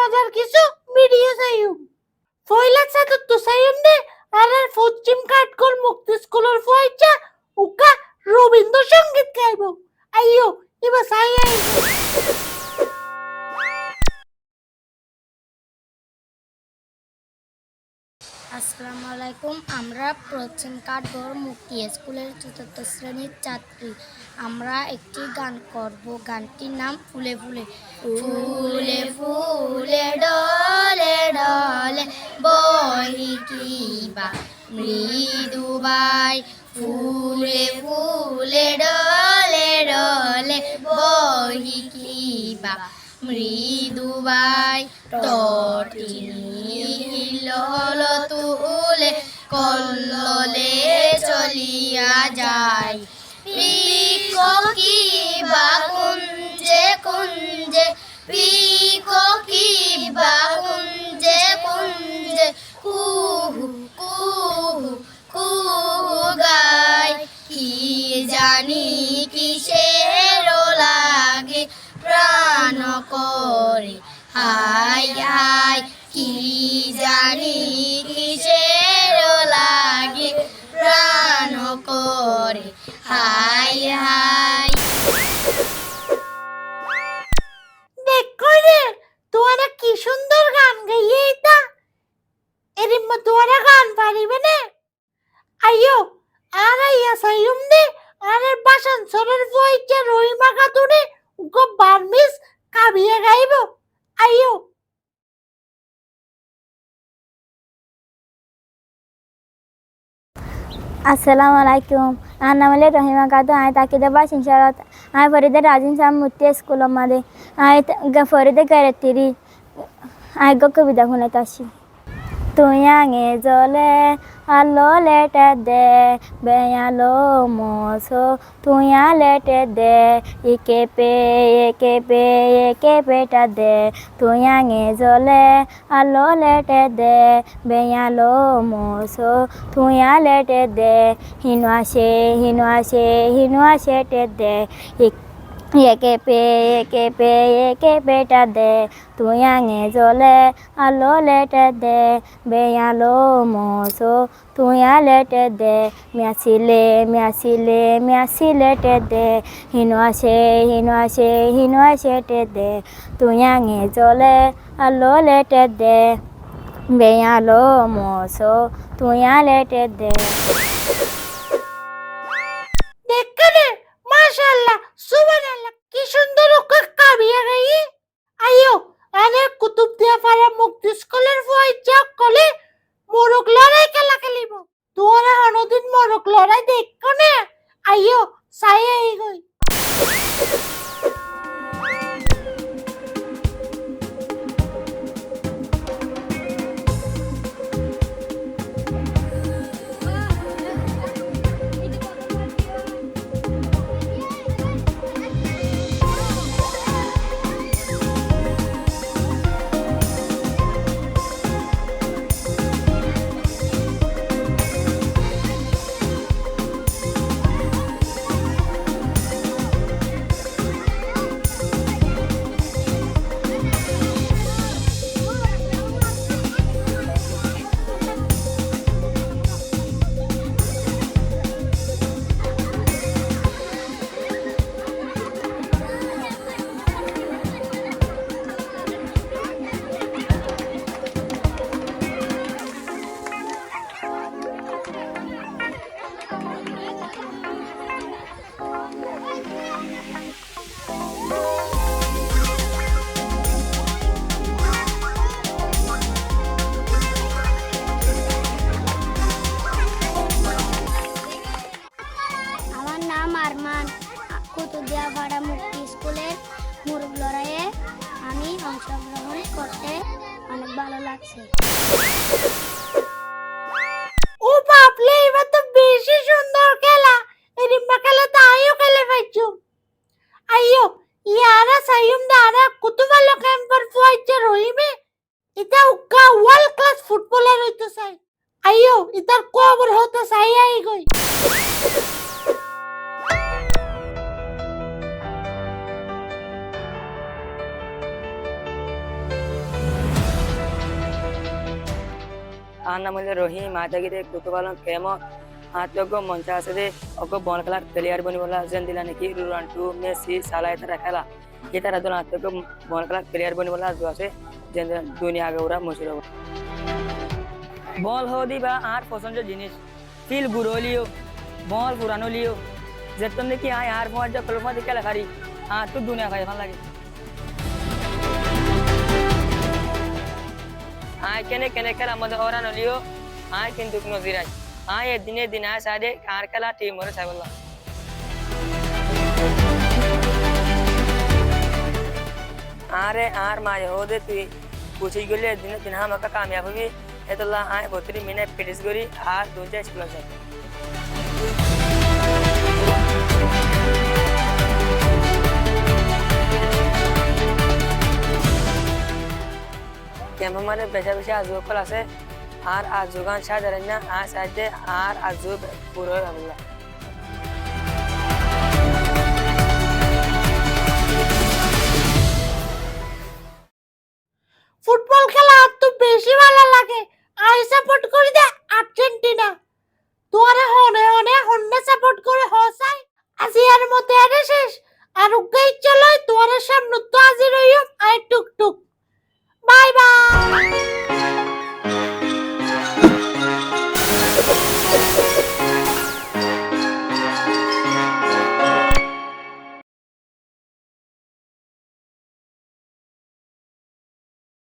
মজার কিছু video chime ফয়লা সাথে তো চাইম দে আর পশ্চিম কাঠগড় মুক্তি স্কুলের ফয়চা উকা রবীন্দ্রসঙ্গীত গাইব আইয়ো এবার চাই আসসালামু আলাইকুম। আমরা পশ্চিম কাঠগড় মুক্তি স্কুলের ৪র্থ শ্রেণীর ছাত্রী। আমরা একটি গান করব। গানটির নাম ফুলে ফুলে। ফুলে ফুলে ডলে ডলে বহিকিবা মৃদুবাই। ফুলে ফুলে ডলে ডলে বহিকিবা মৃদুবাই। তটিনীল তুলে কল্লোলে চলিয়া যায়। পিককিবা কুঞ্জে কুঞ্জে পিককিবা কুঞ্জে কুঞ্জে কুহু কুহু কুহু গায়। কি জানি কিসের লাগে প্রাণ করে হায় হায়। কি জানি কিসের লাগে প্রাণ করে হায় হায়। দেখো রে তোরা কি সুন্দর গান গাইয়ে এটা এরিম তোরা গান পারিবে না আইয়ো আর আইয়া চাইম দে আর বাসান সরের ফয়চা রহিমা খাতুনে উগো বারমিস কাবিয়ে গাইব আইয়ো। আসসালামু আলাইকুম। আমার নাম হলো রহিমা খাতুন। আমি তাকিদে বাস ইনশাআল্লাহ। আমি ফরিদে রাজিন সাহেব মুক্তি স্কুল আমাদের আমি ফরিদে গায়ত্রী আমি কবিতা শুনাইতে আসি। তুই আঙে জলে আলো লেটে দে বেয়ালো মোসো তুই লেটে দে একে পেটা দে। তুই আঙে জলে আলো লেটে দে বেয়ালো মোসো তুই লেটে দে। হিনু আসে টে দে একে পেটা দে। তুই আঙে জলে আলো লেটে দে বেয়ালো মোসো তুই লেটে দে। মিয়াসি লেটে দে হিনু আসে টে দে। তুই আঙে জলে আলো লেটে দে বেয়ালো মোসো তুই লেটে দে। দেখলে মাশাআল্লাহ সুবহানাল্লাহ কি সুন্দর ওকে কাবিয়ে গাইয়ে আইয়ো আরে কুতুবদিয়া পাড়া মুক্তি স্কুলের ফয়চা কলে মোরগ লড়াই খেলা খেলিব তোরা অনদিন মোরগ লড়াই দেখো না আইয়ো সাই আই গই। আরমান কুতুবদিয়া পাড়া মুক্তি স্কুলের মোরগ লড়াইয়ে আমি অংশগ্রহণ করতে অনেক ভালো লাগছে। ও বাপলে এবার তো বেশি সুন্দর খেলা এরিম্বা খেলা তো আইও খেলে পাইছো আইয়ো ইয়ারা সাইম দারা কত ভালো ক্যাম্পার ফয়চা রহিমে এটা উকা ওয়ার্ল্ড ক্লাস ফুটবলার হইতো চাই আইয়ো ইতার কবর হতো চাই আই গই। আর নাম হইলে রহিম আয় থাকিতে কুতুপালন কেম আত্মজ্ঞ মঞ্চ আছে দে অজ্ঞ বল খেলার প্লেয়ার বনি বলা যেন দিলা নাকি রুরান্টু মেসি সালাই তারা খেলা এ তারা দল আত্মজ্ঞ বল খেলার প্লেয়ার বনি বলা আছে যেন দুনিয়া আগে ওরা মুশির বল হো দিবা আর পছন্দের জিনিস ফিল বুড়ো লিও বল পুরানো লিও যেতন দেখি আয় আর ফোয়ার যা কলমা দিকে লেখারি আর তো দুনিয়া খাই ভালো লাগে আয় কেনে কেনে খেলা মধ্যে ওরা নলিও আয় কিন্তু নজিরাই আয় দিনে দিন আয় সাইডে আর খেলা টিম ওরে চাই বললাম আরে আর মায়ে হোদে তুই পুছি গেলে দিনে দিন আমাকে কামিয়াব হবি এতলা আয় 32 মিনিট প্র্যাকটিস করি আর দুইটা স্কুল যাই কেমন মানে বেশা বেশা আজু কল আছে আর আজু গান সাধারণ না আর সাইডে আর আজু পুরো ভাবলা